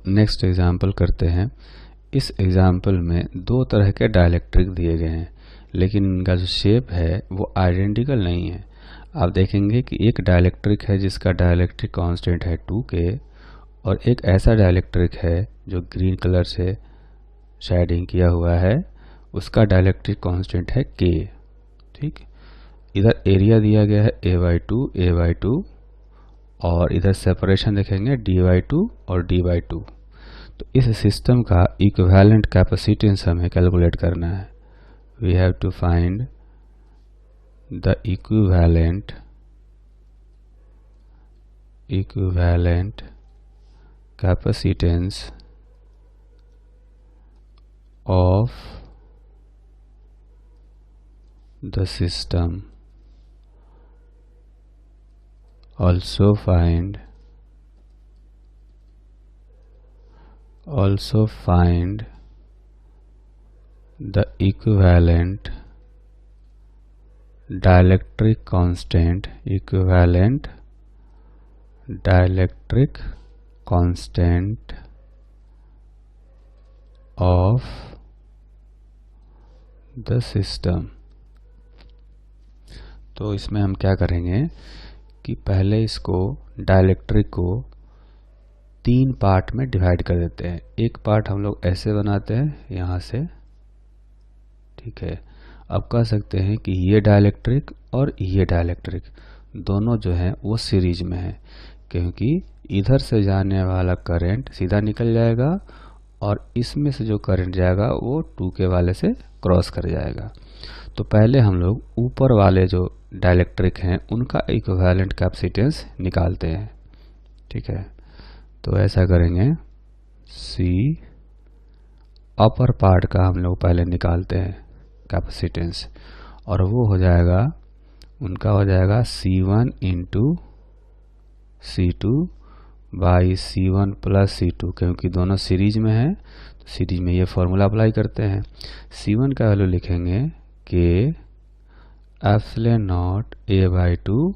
Next example करते हैं। इस एग्जाम्पल में दो तरह के डाइलेक्ट्रिक दिए गए हैं, लेकिन इनका जो शेप है वो आइडेंटिकल नहीं है। आप देखेंगे कि एक डाइलेक्ट्रिक है जिसका डाइलेक्ट्रिक कांस्टेंट है 2K, और एक ऐसा डाइलेक्ट्रिक है जो ग्रीन कलर से शेडिंग किया हुआ है, उसका डाइलेक्ट्रिक कांस्टेंट है K। ठीक, इधर एरिया दिया गया है A/2 और इधर सेपरेशन देखेंगे D/2 और D/2। तो इस सिस्टम का इक्विवेलेंट कैपेसिटेंस हमें कैलकुलेट करना है। We have to find the equivalent capacitance of the system. Also find the equivalent dielectric constant of the system। तो इसमें हम क्या करेंगे कि पहले इसको डाइलेक्ट्रिक को 3 पार्ट में डिवाइड कर देते हैं। एक पार्ट हम लोग ऐसे बनाते हैं यहाँ से, ठीक है। अब कह सकते हैं कि ये डाइलेक्ट्रिक और ये डाइलेक्ट्रिक दोनों जो हैं वो सीरीज में है, क्योंकि इधर से जाने वाला करंट सीधा निकल जाएगा और इसमें से जो करंट जाएगा वो 2K वाले से क्रॉस कर जाएगा। तो पहले हम लोग ऊपर वाले जो डाइलेक्ट्रिक हैं उनका इक्विवेलेंट कैपेसिटेंस निकालते हैं, ठीक है। तो ऐसा करेंगे, C अपर पार्ट का हम लोग पहले निकालते हैं कैपेसिटेंस, और वो हो जाएगा, उनका हो जाएगा C1 into C2 by C1 plus C2, क्योंकि दोनों सीरीज में है तो सीरीज में ये फॉर्मूला अप्लाई करते हैं। C1 का वैल्यू लिखेंगे K epsilon not A/2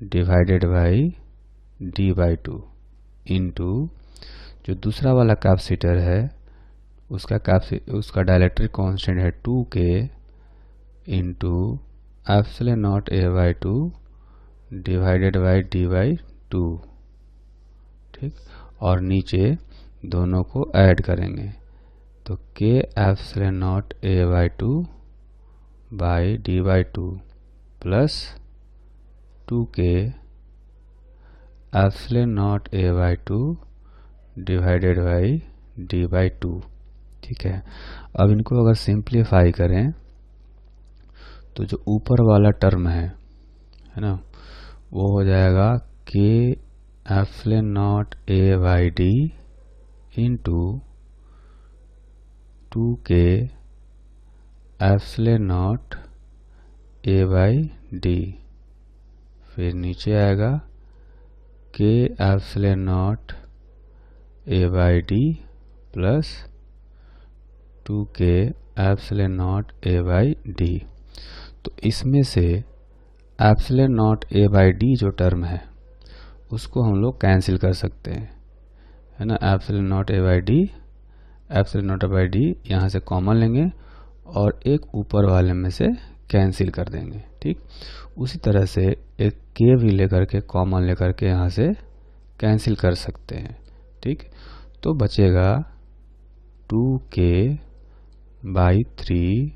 divided by D/2 into जो दूसरा वाला कैपेसिटर है उसका डाइलेक्ट्रिक कांस्टेंट है 2K into epsilon not A/2 divided by D/2, ठीक। और नीचे दोनों को ऐड करेंगे तो K epsilon not A/2 by D/2 plus 2K epsilon not A/2 divided by D/2, ठीक है। अब इनको अगर सिंप्लीफाई करें तो जो ऊपर वाला टर्म है ना, वो हो जाएगा K epsilon not A/D into 2K epsilon not A/D, फिर नीचे आएगा K epsilon not A/D plus 2K epsilon not A/D। तो इसमें से एप्सिलॉन नॉट A/D जो टर्म है उसको हम लोग कैंसिल कर सकते हैं, है ना। एप्सिलॉन नॉट A/D यहाँ से कॉमन लेंगे और एक ऊपर वाले में से कैंसिल कर देंगे, ठीक। उसी तरह से एक K भी लेकर के कॉमन लेकर के यहाँ से कैंसिल कर सकते हैं, ठीक। तो बचेगा 2K by 3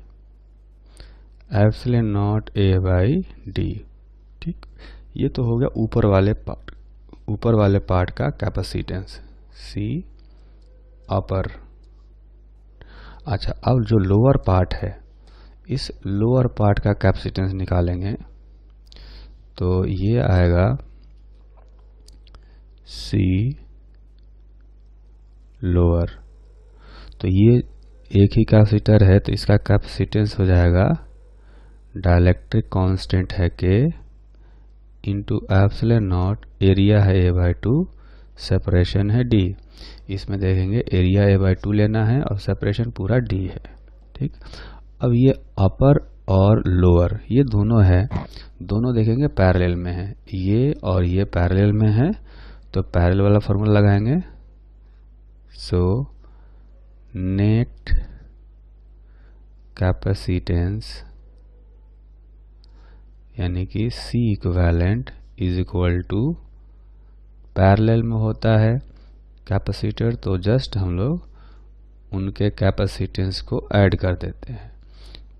epsilon not A/D, ठीक। ये तो हो गया ऊपर वाले पार्ट का कैपेसिटेंस C अपर। अच्छा, अब जो लोअर पार्ट है, इस लोअर पार्ट का कैपेसिटेंस निकालेंगे तो ये आएगा C लोअर। तो ये एक ही कैपेसिटर है तो इसका कैपेसिटेंस हो जाएगा, डाइलेक्ट्रिक कांस्टेंट है K into epsilon not, area है A/2, सेपरेशन है D। इसमें देखेंगे एरिया A/2 लेना है और सेपरेशन पूरा D है, ठीक। अब ये अपर और लोअर ये दोनों है, दोनों देखेंगे पैरेलल में है, ये और ये पैरेलल में है, तो पैरेलल वाला फॉर्मूला लगाएंगे सो नेट कैपेसिटेंस यानी कि C equivalent is equal to, parallel में होता है कैपेसिटर तो जस्ट हम लोग उनके कैपेसिटेंस को ऐड कर देते हैं।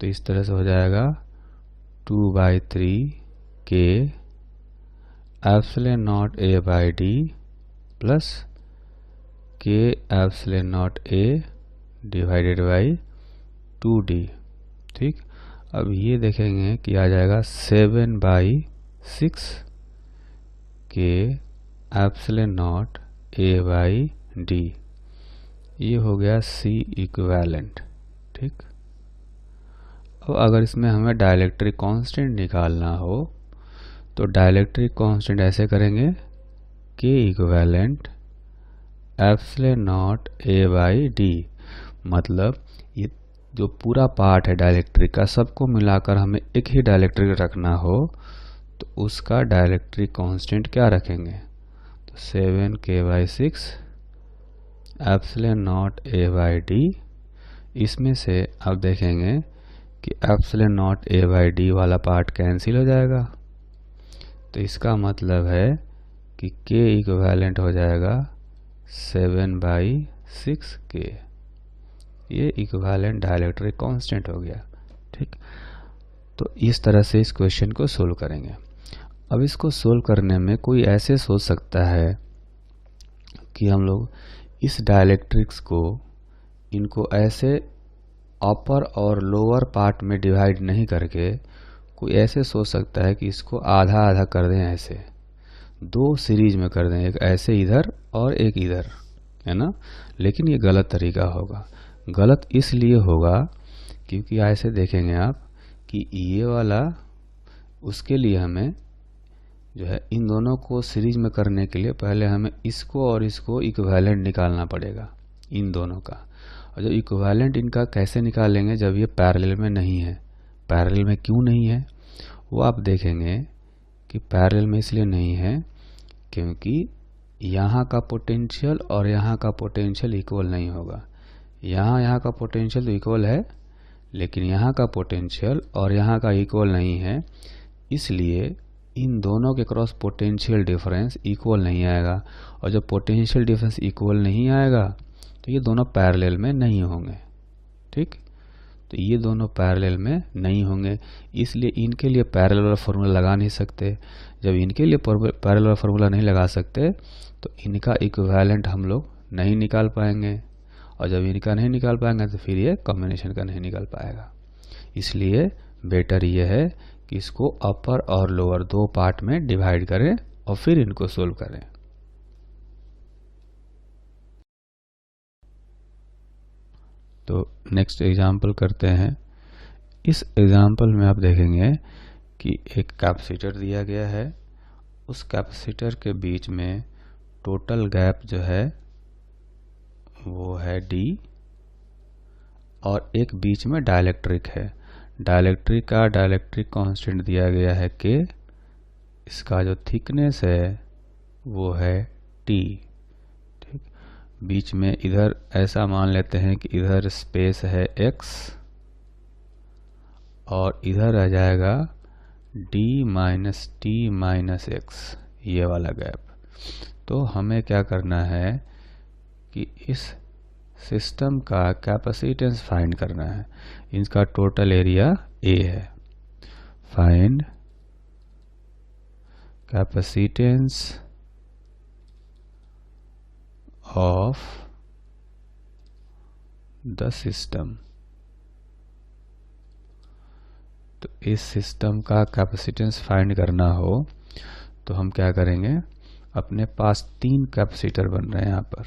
तो इस तरह से हो जाएगा 2/3 K epsilon naught A by D plus K epsilon naught A divided by 2D। ठीक, अब ये देखेंगे कि आ जाएगा 7/6 K epsilon naught A by D। ये हो गया C इक्विवेलेंट। ठीक, अब अगर इसमें हमें डाइलेक्ट्रिक कांस्टेंट निकालना हो तो डाइलेक्ट्रिक कांस्टेंट ऐसे करेंगे, K equivalent epsilon naught A by D। मतलब ये जो पूरा पार्ट है डाइलेक्ट्रिक का, सबको मिलाकर हमें एक ही डाइलेक्ट्रिक रखना हो तो उसका डाइलेक्ट्रिक कांस्टेंट क्या रखेंगे, तो 7K/6 epsilon naught A by D। इसमें से आप देखेंगे कि epsilon naught A by D वाला पार्ट कैंसिल हो जाएगा, तो इसका मतलब है कि K इक्विवेलेंट हो जाएगा 7/6K। ये इक्विवेलेंट डाइलेक्ट्रिक कांस्टेंट हो गया। ठीक, तो इस तरह से इस क्वेश्चन को सोल्व करेंगे। अब इसको सोल्व करने में कोई ऐसे सोच सकता है कि हम लोग इस डाइलेक्ट्रिक्स को, इनको ऐसे अपर और लोअर पार्ट में डिवाइड नहीं करके, कोई ऐसे सोच सकता है कि इसको आधा आधा कर दें, ऐसे दो सीरीज में कर दें, एक ऐसे इधर और एक इधर, है ना। लेकिन ये गलत तरीका होगा। गलत इसलिए होगा क्योंकि ऐसे देखेंगे आप कि ये वाला, उसके लिए हमें जो है इन दोनों को सीरीज में करने के लिए पहले हमें इसको और इसको इक्विवेलेंट निकालना पड़ेगा, इन दोनों का। और जब इक्विवेलेंट इनका कैसे निकालेंगे, जब ये पैरेलल में नहीं है। पैरेलल में क्यों नहीं है वो आप देखेंगे कि पैरेलल में इसलिए नहीं है क्योंकि यहाँ का पोटेंशियल और यहाँ का पोटेंशियल इक्वल नहीं होगा। यहाँ का पोटेंशियल तो इक्वल है, लेकिन यहाँ का पोटेंशियल और यहाँ का इक्वल नहीं है, इसलिए इन दोनों के क्रॉस पोटेंशियल डिफरेंस इक्वल नहीं आएगा। और जब पोटेंशियल डिफरेंस इक्वल नहीं आएगा तो ये दोनों पैरेलल में नहीं होंगे। ठीक, तो ये दोनों पैरेलल में नहीं होंगे, इसलिए इनके लिए पैरेलल वाला फार्मूला लगा नहीं सकते। जब इनके लिए पैरेलल वाला फार्मूला नहीं लगा सकते तो इनका इक्विवेलेंट हम लोग नहीं निकाल पाएंगे, और जब इनका नहीं निकाल पाएंगे तो फिर ये कॉम्बिनेशन का नहीं निकाल पाएगा। इसलिए बेटर ये है कि इसको अपर और लोअर दो पार्ट में डिवाइड करें और फिर इनको सोल्व करें। तो नेक्स्ट एग्जाम्पल करते हैं। इस एग्जाम्पल में आप देखेंगे कि एक कैपेसिटर दिया गया है, उस कैपेसिटर के बीच में टोटल गैप जो है वो है D, और एक बीच में डाइलेक्ट्रिक है। डाइलेक्ट्रिक का डाइलेक्ट्रिक कांस्टेंट दिया गया है K, इसका जो थिकनेस है वो है T। ठीक, बीच में इधर ऐसा मान लेते हैं कि इधर स्पेस है x और इधर आ जाएगा d minus T minus x, ये वाला गैप। तो हमें क्या करना है कि इस सिस्टम का कैपेसिटेंस फाइंड करना है। इसका टोटल एरिया A है। Find capacitance of the system. तो इस सिस्टम का कैपेसिटेंस फाइंड करना हो तो हम क्या करेंगे, अपने पास 3 कैपेसिटर बन रहे हैं यहाँ पर,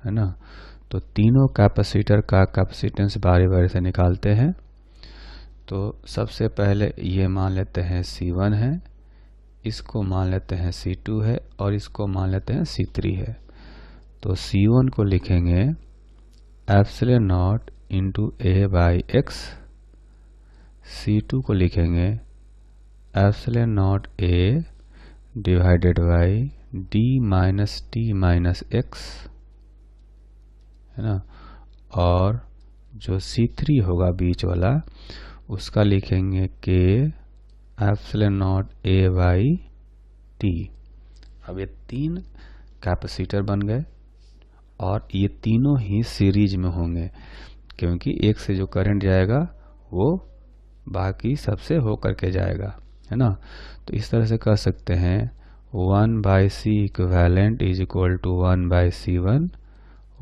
है ना। तो तीनों कैपेसिटर का कैपेसिटेंस बारी बारी से निकालते हैं। तो सबसे पहले ये मान लेते हैं C1 है, इसको मान लेते हैं C2 है, और इसको मान लेते हैं C3 है। तो C1 को लिखेंगे epsilon naught into A by x, C2 को लिखेंगे epsilon naught A divided by D minus T minus x, है ना। और जो C3 होगा बीच वाला, उसका लिखेंगे K epsilon naught A by T। अब ये तीन कैपेसिटर बन गए और ये तीनों ही सीरीज में होंगे, क्योंकि एक से जो करंट जाएगा वो बाकी सबसे हो करके जाएगा, है ना। तो इस तरह से कह सकते हैं 1/C equivalent is equal to 1/C1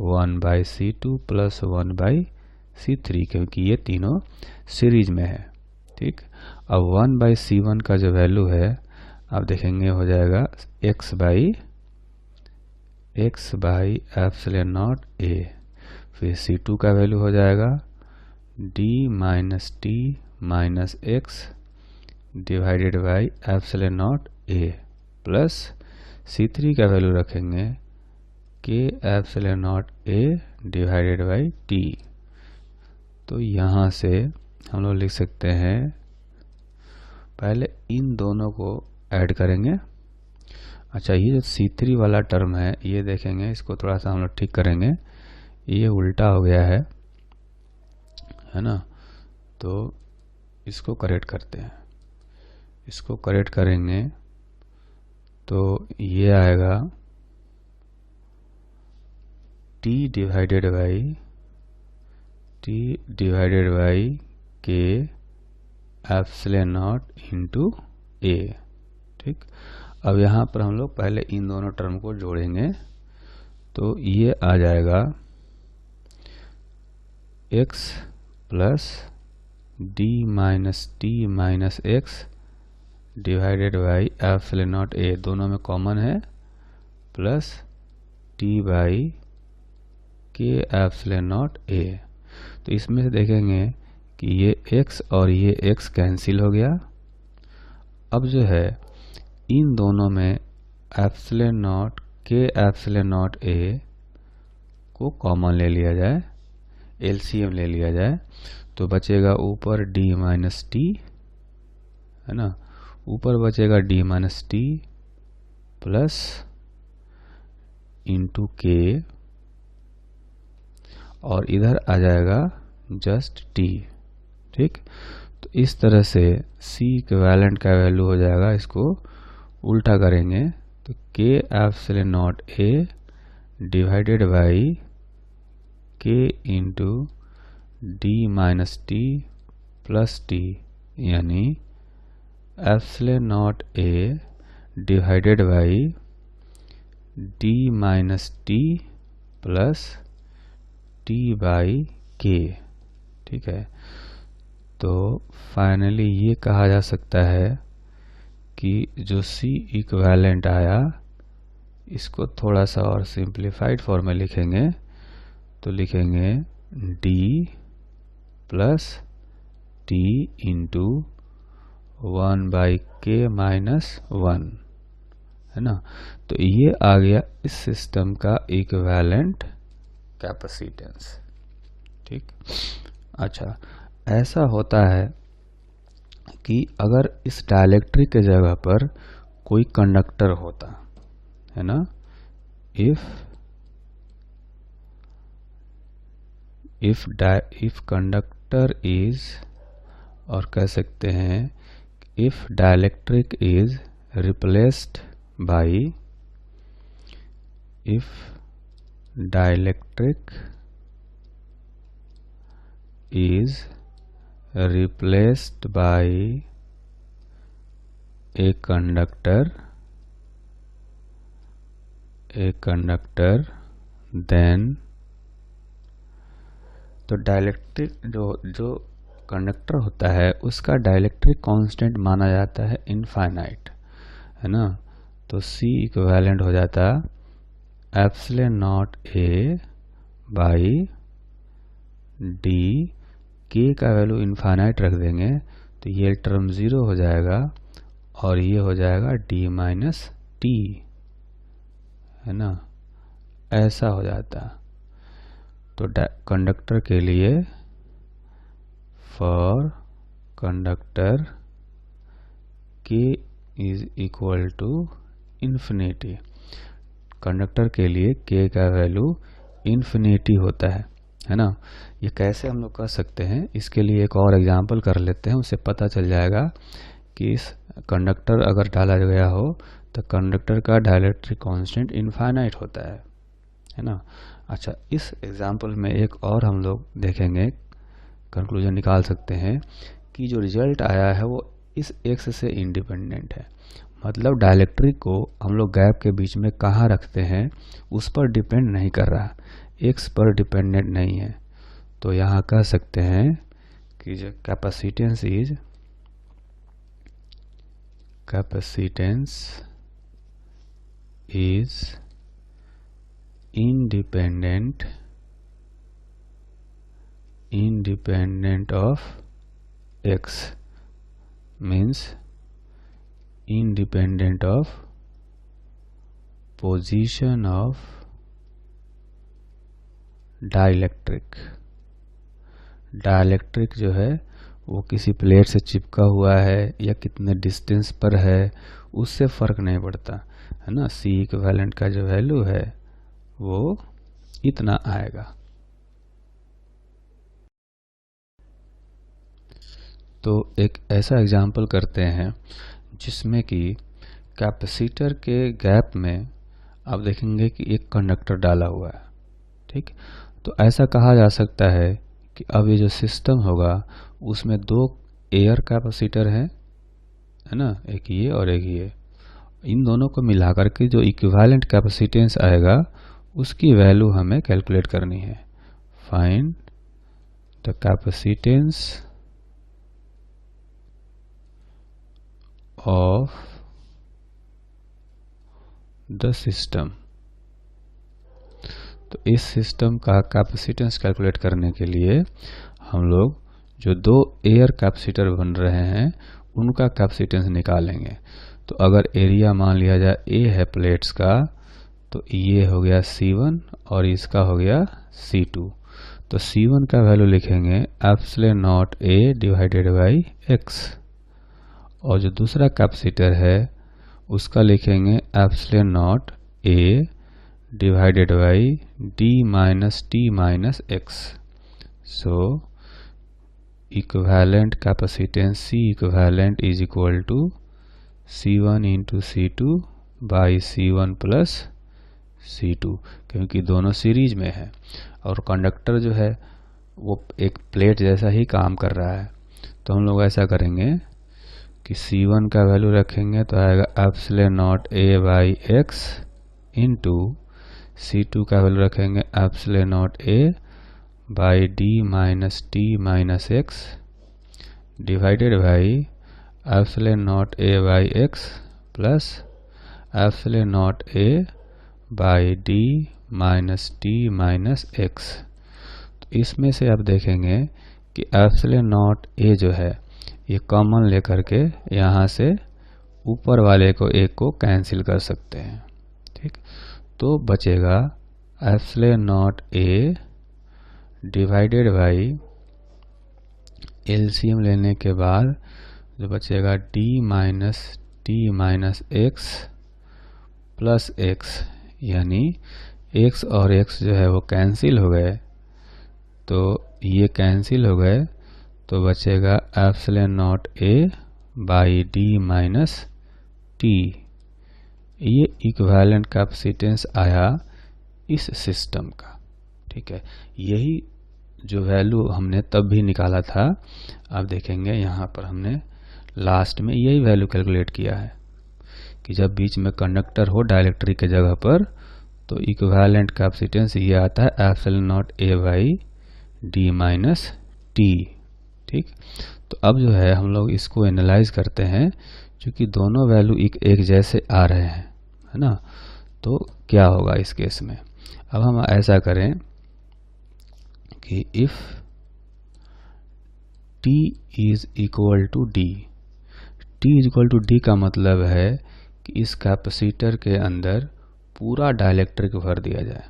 1/C2 plus 1/C3, क्योंकि ये तीनों सीरीज में है। ठीक, अब 1/C1 का जो वैल्यू है आप देखेंगे हो जाएगा x by epsilon naught A। फिर C2 का वैल्यू हो जाएगा d minus T minus x divided by epsilon naught A plus C3 का वैल्यू रखेंगे K epsilon naught A divided by T। तो यहाँ से हम लोग लिख सकते हैं, पहले इन दोनों को ऐड करेंगे। अच्छा, ये जो C3 वाला टर्म है ये देखेंगे, इसको थोड़ा सा हम लोग ठीक करेंगे, ये उल्टा हो गया है ना। तो इसको करेक्ट करते हैं, इसको करेक्ट करेंगे तो ये आएगा T divided by K epsilon naught into A। ठीक, अब यहाँ पर हम लोग पहले इन दोनों टर्म को जोड़ेंगे, तो ये आ जाएगा x plus d minus T minus x divided by epsilon naught A, दोनों में कॉमन है, plus t by K epsilon naught A। तो इसमें से देखेंगे कि ये x और ये x कैंसिल हो गया। अब जो है इन दोनों में epsilon not K epsilon naught A को कॉमन ले लिया जाए, LCM ले लिया जाए, तो बचेगा ऊपर d माइनस टी, है ना, ऊपर बचेगा d minus T plus into K, और इधर आ जाएगा जस्ट t। ठीक, तो इस तरह से C इक्विवेलेंट का वैल्यू हो जाएगा, इसको उल्टा करेंगे तो K epsilon naught A divided by K into d minus T plus t, यानी epsilon naught A divided by d minus T plus t by K। ठीक है, तो फाइनली ये कहा जा सकता है कि जो C इक्विवेलेंट आया, इसको थोड़ा सा और सिंप्लीफाइड फॉर्म में लिखेंगे, तो लिखेंगे d plus t into 1/K minus 1, है ना। तो ये आ गया इस सिस्टम का इक्विवेलेंट कैपेसिटेंस। ठीक, अच्छा, ऐसा होता है कि अगर इस डाइलेक्ट्रिक के जगह पर कोई कंडक्टर होता है ना, इफ कंडक्टर इज, और कह सकते हैं if dielectric is replaced by, if dielectric is replaced by a conductor then, तो डाइलेक्ट्रिक जो कंडक्टर होता है उसका डाइलेक्ट्रिक कांस्टेंट माना जाता है इनफाइनाइट, है ना। तो C इक्विवेलेंट हो जाता epsilon naught A by d, K का वैल्यू इनफाइनाइट रख देंगे तो ये टर्म 0 हो जाएगा और ये हो जाएगा d माइनस टी, है ना, ऐसा हो जाता। तो कंडक्टर के लिए, for conductor K is equal to infinity, conductor के लिए K का वैल्यू इन्फिनिटी होता है ना। ये कैसे हम लोग कर सकते हैं, इसके लिए एक और एग्जांपल कर लेते हैं, उससे पता चल जाएगा कि इस कंडक्टर अगर डाला गया हो तो कंडक्टर का डाइलेक्ट्रिक कांस्टेंट इनफाइनाइट होता है ना। अच्छा, इस एग्जांपल में एक और हम लोग देखेंगे, कंक्लूजन निकाल सकते हैं कि जो रिजल्ट आया है वो इस एक्स से इंडिपेंडेंट है। मतलब डाइलेक्ट्रिक को हम लोग गैप के बीच में कहाँ रखते हैं उस पर डिपेंड नहीं कर रहा, एक्स पर डिपेंडेंट नहीं है। तो यहाँ कह सकते हैं कि जो capacitance is independent of x, means independent of position of dielectric. Dielectric जो है वो किसी प्लेट से चिपका हुआ है या कितने डिस्टेंस पर है उससे फ़र्क नहीं पड़ता, है ना। सी इक्विवेलेंट का जो वैल्यू है वो इतना आएगा। तो एक ऐसा एग्जाम्पल करते हैं जिसमें कि कैपेसिटर के गैप में आप देखेंगे कि एक कंडक्टर डाला हुआ है, ठीक। तो ऐसा कहा जा सकता है कि अब ये जो सिस्टम होगा उसमें दो एयर कैपेसिटर हैं, है ना, एक ये और एक ये। इन दोनों को मिलाकर के जो इक्विवेलेंट कैपेसिटेंस आएगा उसकी वैल्यू हमें कैलकुलेट करनी है। Find the capacitance of the system. तो इस सिस्टम का कैपेसिटेंस कैलकुलेट करने के लिए हम लोग जो दो एयर कैपेसिटर बन रहे हैं उनका कैपेसिटेंस निकालेंगे। तो अगर एरिया मान लिया जाए ए है प्लेट्स का, तो ये हो गया C1 और इसका हो गया C2। तो C1 का वैल्यू लिखेंगे epsilon naught A divided by x, और जो दूसरा कैपेसिटर है उसका लिखेंगे epsilon naught A divided by d minus t minus x। So equivalent capacitance C equivalent is equal to C1 into C2 by C1 plus C2, क्योंकि दोनों series में है और कंडक्टर जो है वो एक प्लेट जैसा ही काम कर रहा है। तो हम लोग ऐसा करेंगे कि C1 का वैल्यू रखेंगे तो आएगा epsilon naught A by x into C2 का वैल्यू रखेंगे epsilon naught A by d minus t minus x divided by epsilon naught A by x plus epsilon naught A by d minus t minus x। तो इसमें से आप देखेंगे कि epsilon naught A जो है ये कॉमन लेकर के यहाँ से ऊपर वाले को एक को कैंसिल कर सकते हैं, ठीक। तो बचेगा epsilon naught A divided by LCM लेने के बाद जो बचेगा d minus t minus x plus x, यानी x और x जो है वो कैंसिल हो गए, तो ये कैंसिल हो गए तो बचेगा epsilon naught A by d minus t। ये इक्विवेलेंट कैपेसिटेंस आया इस सिस्टम का, ठीक है। यही जो वैल्यू हमने तब भी निकाला था, आप देखेंगे यहाँ पर हमने लास्ट में यही वैल्यू कैलकुलेट किया है कि जब बीच में कंडक्टर हो डाइलेक्ट्रिक के जगह पर तो इक्विवेलेंट कैपेसिटेंस ये आता है epsilon naught A by d minus t, ठीक। तो अब जो है हम लोग इसको एनालाइज करते हैं, क्योंकि दोनों वैल्यू एक जैसे आ रहे हैं, है ना। तो क्या होगा इस केस में, अब हम ऐसा करें कि if t is equal to d, t is equal to d का मतलब है कि इस कैपेसिटर के अंदर पूरा डाइलेक्ट्रिक भर दिया जाए,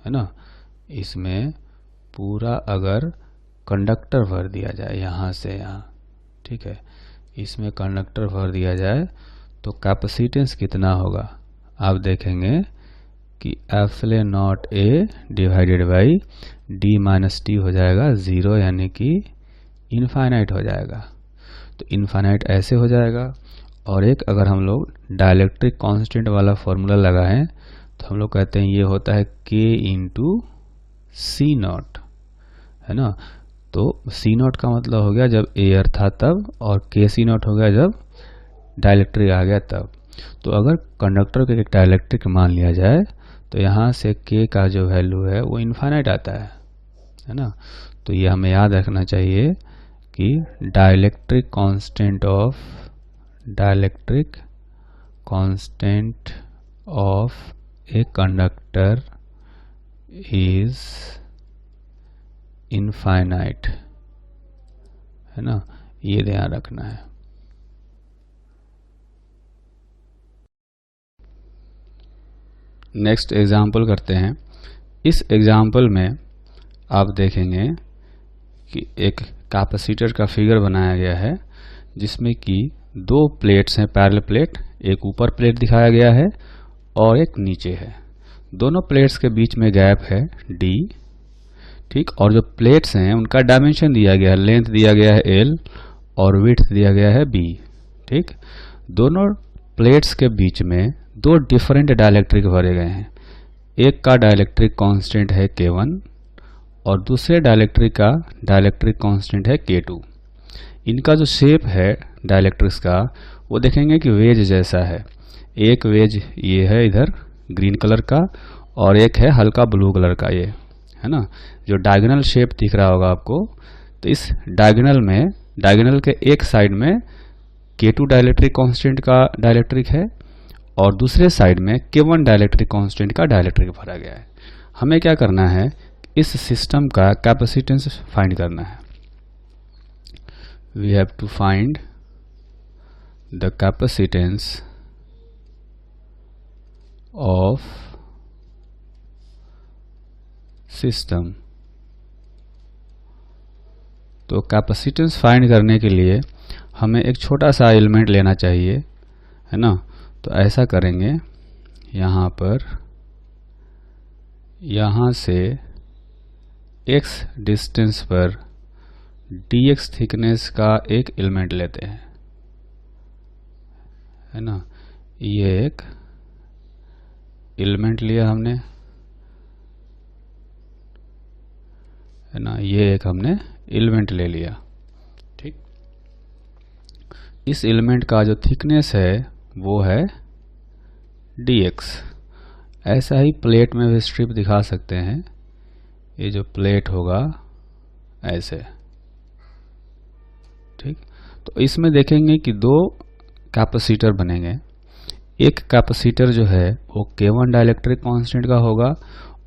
है ना। इसमें पूरा अगर कंडक्टर भर दिया जाए यहाँ से यहाँ, ठीक है, इसमें कंडक्टर भर दिया जाए तो कैपेसिटेंस कितना होगा, आप देखेंगे कि epsilon not a divided by D minus T हो जाएगा 0, यानी कि इनफाइनाइट हो जाएगा। तो इनफाइनाइट ऐसे हो जाएगा। और एक अगर हम लोग डाइलेक्ट्रिक कांस्टेंट वाला फॉर्मूला लगाएं तो हम लोग कहते हैं ये होता है के इंटू सी नॉट, है ना। तो सी नॉट का मतलब हो गया जब एयर था तब, और के सी नॉट हो गया जब डाइलेक्ट्रिक आ गया तब। तो अगर कंडक्टर का एक डाइलेक्ट्रिक मान लिया जाए तो यहाँ से के का जो वैल्यू है वो इनफाइनाइट आता है ना। तो ये हमें याद रखना चाहिए कि dielectric constant of a conductor is infinite, है ना, ये ध्यान रखना है। नेक्स्ट एग्जाम्पल करते हैं। इस एग्जाम्पल में आप देखेंगे कि एक कैपेसिटर का फिगर बनाया गया है जिसमें कि दो प्लेट्स हैं, पैरेलल प्लेट, एक ऊपर प्लेट दिखाया गया है और एक नीचे है। दोनों प्लेट्स के बीच में गैप है d, ठीक। और जो प्लेट्स हैं उनका डायमेंशन दिया गया है, लेंथ दिया गया है l और विड्थ दिया गया है b, ठीक। दोनों प्लेट्स के बीच में दो डिफरेंट डाइलेक्ट्रिक भरे गए हैं। एक का डाइलेक्ट्रिक कांस्टेंट है K1 और दूसरे डाइलेक्ट्रिक का डाइलेक्ट्रिक कांस्टेंट है K2। इनका जो शेप है डाइलेक्ट्रिक्स का वो देखेंगे कि वेज जैसा है। एक वेज ये है इधर ग्रीन कलर का और एक है हल्का ब्लू कलर का, ये है ना, जो डायगोनल शेप दिख रहा होगा आपको। तो इस डायगोनल के एक साइड में K2 डाइलेक्ट्रिक कांस्टेंट का डाइलेक्ट्रिक है और दूसरे साइड में K1 डाइलेक्ट्रिक कांस्टेंट का डाइलेक्ट्रिक भरा गया है। हमें क्या करना है, इस सिस्टम का कैपेसिटेंस फाइंड करना है। We have to find the capacitance of system. तो कैपेसिटेंस फाइंड करने के लिए हमें एक छोटा सा एलिमेंट लेना चाहिए, है ना। तो ऐसा करेंगे, यहाँ पर यहाँ से x डिस्टेंस पर dx थिकनेस का एक एलिमेंट लेते हैं, है ना। ये एक एलिमेंट लिया हमने, है ना, ये एक हमने एलिमेंट ले लिया, ठीक। इस एलिमेंट का जो थिकनेस है वो है dx। ऐसा ही प्लेट में भी स्ट्रिप दिखा सकते हैं। ये जो प्लेट होगा ऐसे, ठीक। तो इसमें देखेंगे कि दो कैपेसिटर बनेंगे। एक कैपेसिटर जो है वो K1 डाइलेक्ट्रिक कांस्टेंट का होगा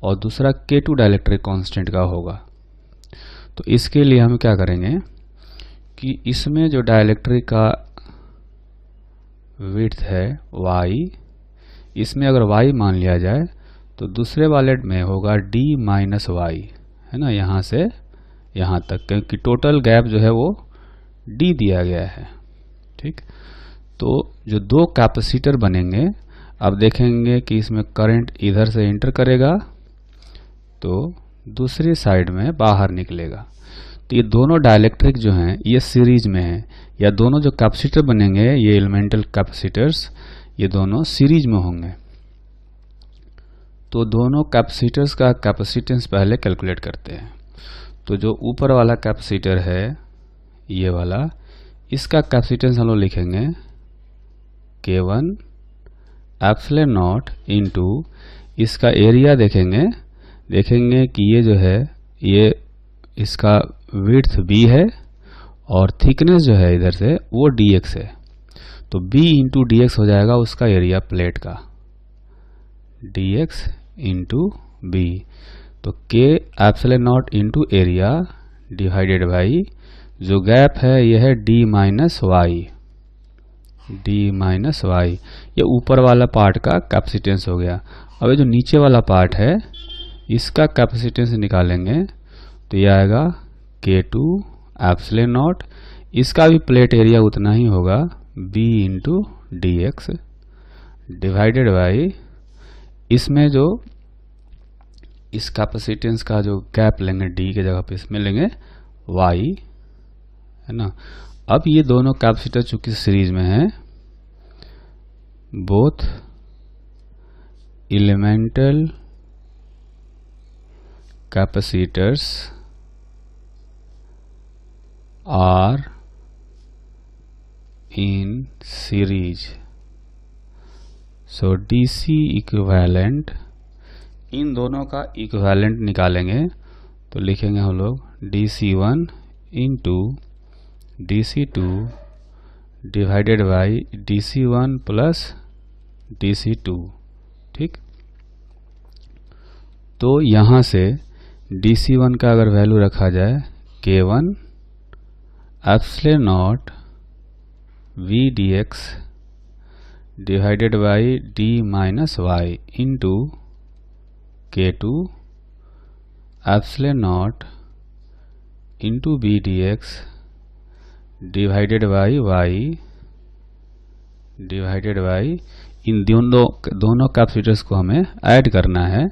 और दूसरा K2 डाइलेक्ट्रिक कांस्टेंट का होगा। तो इसके लिए हम क्या करेंगे कि इसमें जो डाइलेक्ट्रिक का विड्थ है y, इसमें अगर y मान लिया जाए तो दूसरे वाले में होगा d माइनस y, है ना, यहाँ से यहाँ तक, क्योंकि टोटल गैप जो है वो d दिया गया है, ठीक। तो जो दो कैपेसिटर बनेंगे, अब देखेंगे कि इसमें करंट इधर से एंटर करेगा तो दूसरी साइड में बाहर निकलेगा। तो ये दोनों डाइलेक्ट्रिक जो हैं ये सीरीज में हैं, या दोनों जो कैपेसिटर बनेंगे ये एलिमेंटल कैपेसिटर्स, ये दोनों सीरीज में होंगे। तो दोनों कैपेसिटर्स का कैपेसिटेंस पहले कैलकुलेट करते हैं। तो जो ऊपर वाला कैपेसिटर है ये वाला, इसका कैपेसिटेंस हम लोग लिखेंगे K1 एप्सिलॉन नॉट इंटू इसका एरिया देखेंगे कि ये जो है ये इसका विड्थ b है और थिकनेस जो है इधर से वो dx है। तो b इंटू dx हो जाएगा उसका एरिया प्लेट का, dx इंटू b। तो k epsilon naught into area divided by जो गैप है ये है d माइनस वाई, ये ऊपर वाला पार्ट का कैपेसिटेंस हो गया। अब ये जो नीचे वाला पार्ट है इसका कैपेसिटेंस निकालेंगे तो ये आएगा K2 एप्सिलॉन नॉट, इसका भी प्लेट एरिया उतना ही होगा b into dx divided by इसमें जो इस कैपेसिटेंस का जो गैप लेंगे डी के जगह पे इसमें लेंगे y, है ना। अब ये दोनों कैपेसिटर चूंकि सीरीज में है, both elemental capacitors are in series, so DC equivalent, इन दोनों का इक्विवेलेंट निकालेंगे तो लिखेंगे हम लोग DC1 into DC2 divided by DC1 plus DC2, ठीक। तो यहाँ से DC1 का अगर वैल्यू रखा जाए K1 epsilon naught V dx divided by D minus Y into K2 epsilon naught into B dx divided by Y divided by, इन दोनों कैपेसिटर्स को हमें ऐड करना है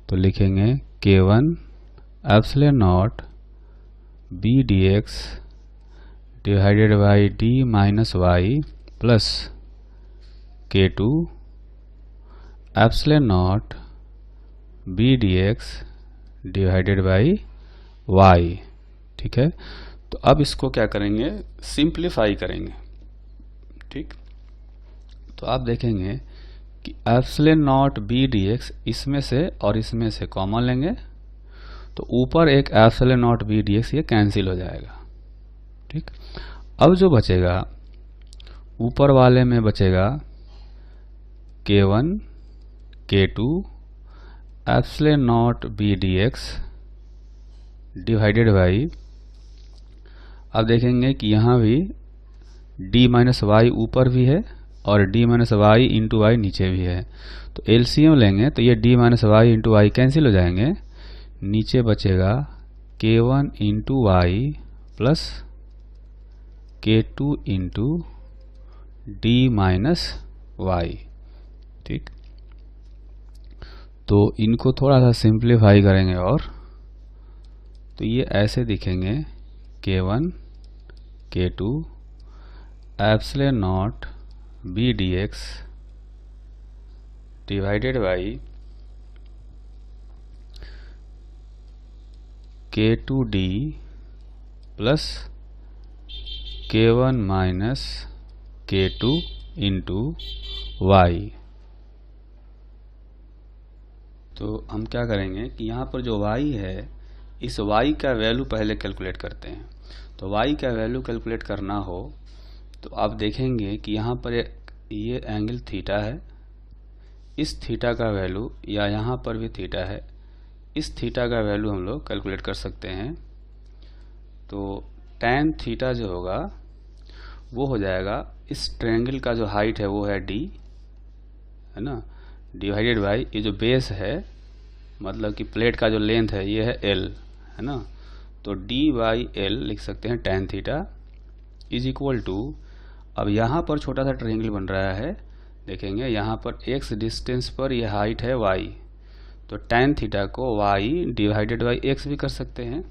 तो लिखेंगे K1 epsilon naught B dx divided by D minus y plus K2 epsilon naught B dx divided by y, ठीक है। तो अब इसको क्या करेंगे, सिंप्लीफाई करेंगे, ठीक। तो आप देखेंगे कि एप्सिलॉन नॉट B dx इसमें से और इसमें से कॉमन लेंगे तो ऊपर एक एप्सिलॉन नॉट B dx ये कैंसिल हो जाएगा, ठीक। अब जो बचेगा ऊपर वाले में बचेगा K1 K2 epsilon naught B dx divided by, अब देखेंगे कि यहाँ भी D माइनस वाई ऊपर भी है और D minus Y into y नीचे भी है, तो एलसीएम लेंगे तो ये D minus Y into y cancel हो जाएंगे, नीचे बचेगा K1 into y plus K2 into D minus y, ठीक। तो इनको थोड़ा सा सिंप्लीफाई करेंगे और तो ये ऐसे दिखेंगे K1 K2 epsilon naught B dx divided by K2D plus K1 minus K2 into y. तो हम क्या करेंगे कि यहाँ पर जो y है इस y का वैल्यू पहले कैलकुलेट करते हैं। तो y का वैल्यू कैलकुलेट करना हो तो आप देखेंगे कि यहाँ पर ये एंगल थीटा है, इस थीटा का वैल्यू, या यहाँ पर भी थीटा है, इस थीटा का वैल्यू हम लोग कैलकुलेट कर सकते हैं। तो tan थीटा जो होगा वो हो जाएगा, इस ट्रायंगल का जो हाइट है वो है d, है ना, डिवाइडेड बाई ये जो बेस है, मतलब कि प्लेट का जो लेंथ है ये है l, है ना, तो d बाई l लिख सकते हैं tan theta is equal to, अब यहाँ पर छोटा सा ट्रायंगल बन रहा है, देखेंगे यहाँ पर x डिस्टेंस पर ये हाइट है y, तो tan थीटा को y डिवाइडेड बाई x भी कर सकते हैं,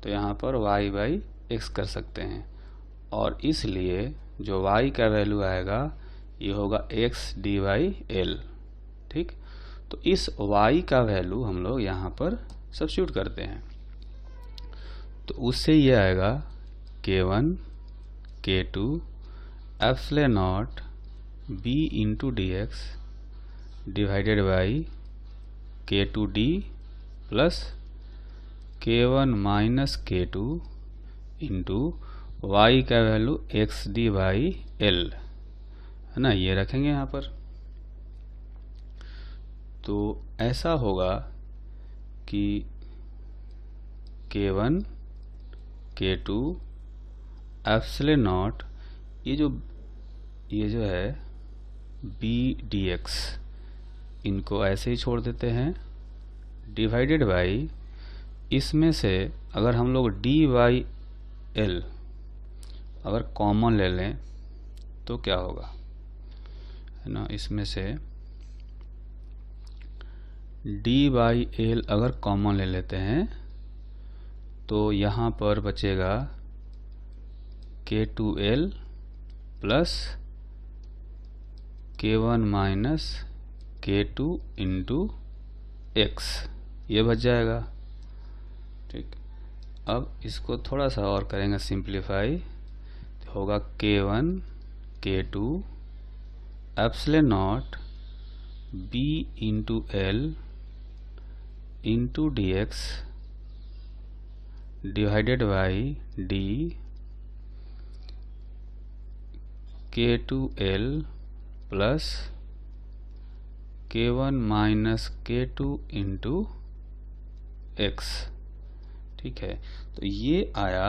तो यहाँ पर y बाई x कर सकते हैं, और इसलिए जो y का वैल्यू आएगा ये होगा x डी बाई एल, ठीक। तो इस y का वैल्यू हम लोग यहाँ पर सब्स्टिट्यूट करते हैं तो उससे ये आएगा K1 K2 epsilon naught B into D x divided by K2D plus K1 minus K2 into y का value x D by L, है ना, ये रखेंगे यहाँ पर। तो ऐसा होगा कि K1 K2 एप्सिलॉन नॉट ये जो है B dx, इनको ऐसे ही छोड़ देते हैं, डिवाइडेड बाई इसमें से अगर हम लोग d बाई एल अगर कॉमन ले लें तो क्या होगा, है ना, इसमें से डी बाई एल अगर कॉमन ले लेते हैं तो यहाँ पर बचेगा K2L plus K1 minus K2 into x, ये बच जाएगा। ठीक, अब इसको थोड़ा सा और करेंगे सिंप्लीफाई, तो होगा K1 K2 epsilon naught B into L into D x divided by D K2L plus K1 minus K2 into x. ठीक है, तो ये आया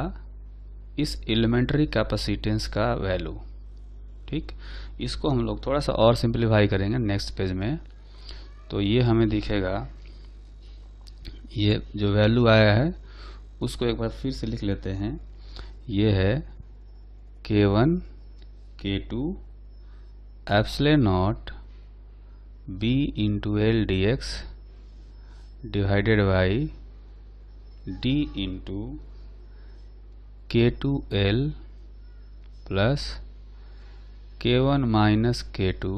इस एलिमेंट्री कैपेसिटेंस का वैल्यू। ठीक, इसको हम लोग थोड़ा सा और सिंप्लीफाई करेंगे नेक्स्ट पेज में, तो ये हमें दिखेगा, ये जो वैल्यू आया है उसको एक बार फिर से लिख लेते हैं। ये है K1 K2 epsilon naught B into L D x divided by D into K2L plus K1 minus K2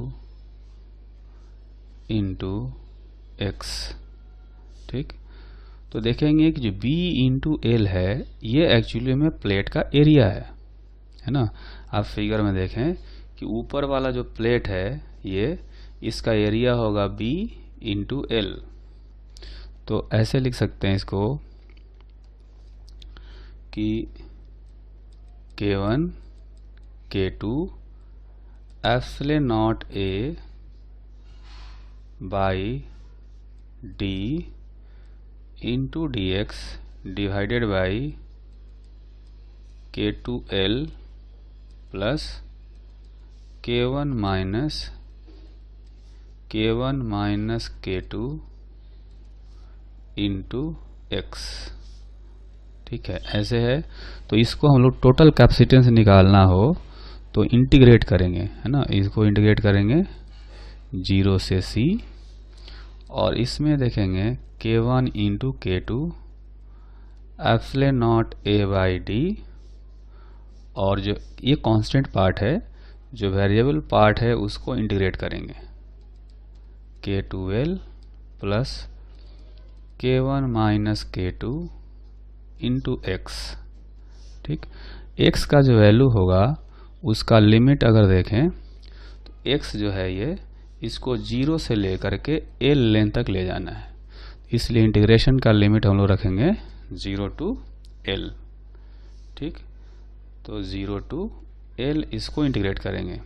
into x. ठीक, तो देखेंगे कि जो B इंटू एल है ये एक्चुअली में प्लेट का एरिया है ना। आप फिगर में देखें कि ऊपर वाला जो प्लेट है ये, इसका एरिया होगा B इंटू एल। तो ऐसे लिख सकते हैं इसको कि K1 K2 epsilon naught A by D into D x divided by K2L plus K1 minus K2 into x. ठीक है, ऐसे है। तो इसको हम लोग टोटल कैपेसिटेंस निकालना हो तो इंटीग्रेट करेंगे, है ना। इसको इंटीग्रेट करेंगे 0 से C, और इसमें देखेंगे K1 into K2 epsilon naught A by D, और जो ये कांस्टेंट पार्ट है, जो वेरिएबल पार्ट है उसको इंटीग्रेट करेंगे K2L plus K1 minus K2 into x. ठीक, x का जो वैल्यू होगा उसका लिमिट अगर देखें तो x जो है ये, इसको 0 से लेकर के L लेंथ तक ले जाना है, इसलिए इंटीग्रेशन का लिमिट हम लोग रखेंगे 0 टू L। ठीक, तो 0 टू L इसको इंटीग्रेट करेंगे,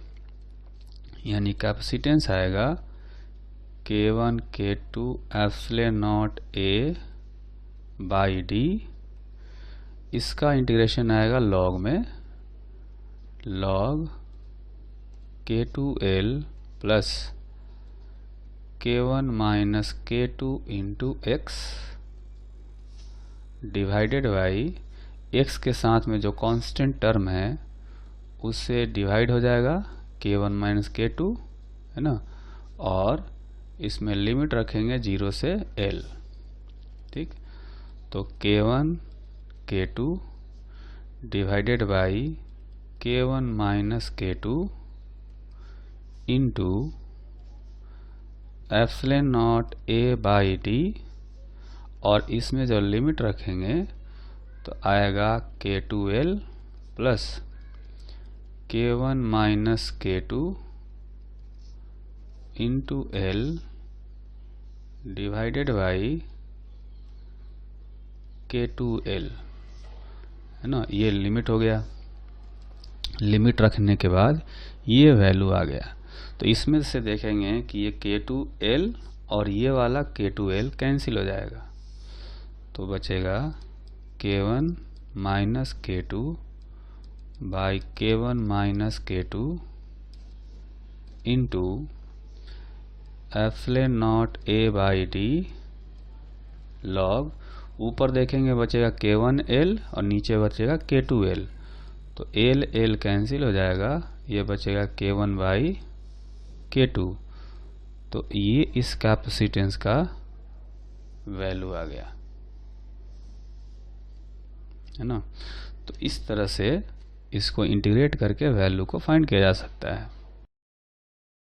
यानी कैपेसिटेंस आएगा K1 K2 epsilon naught A by D, इसका इंटीग्रेशन आएगा लॉग में, log K2L plus K1 minus K2 into x divided by x के साथ में जो कांस्टेंट टर्म है उससे डिवाइड हो जाएगा K1 माइनस K2, है ना, और इसमें लिमिट रखेंगे 0 से L। ठीक, तो K1 K2 divided by K1 minus K2 into epsilon naught A by D, और इसमें जो लिमिट रखेंगे तो आएगा K2L plus K1 minus K2 into L divided by K2L, है ना। ये लिमिट हो गया, लिमिट रखने के बाद ये वैल्यू आ गया। तो इसमें से देखेंगे कि ये K2L और ये वाला K2L कैंसिल हो जाएगा, तो बचेगा K1 minus K2 by K1 minus K2 into epsilon naught A by D log, ऊपर देखेंगे बचेगा K1L और नीचे बचेगा K2L, तो L L कैंसिल हो जाएगा, ये बचेगा K1 बाई K2। तो ये इस कैपेसिटेंस का वैल्यू आ गया, है ना। तो इस तरह से इसको इंटीग्रेट करके वैल्यू को फाइंड किया जा सकता है।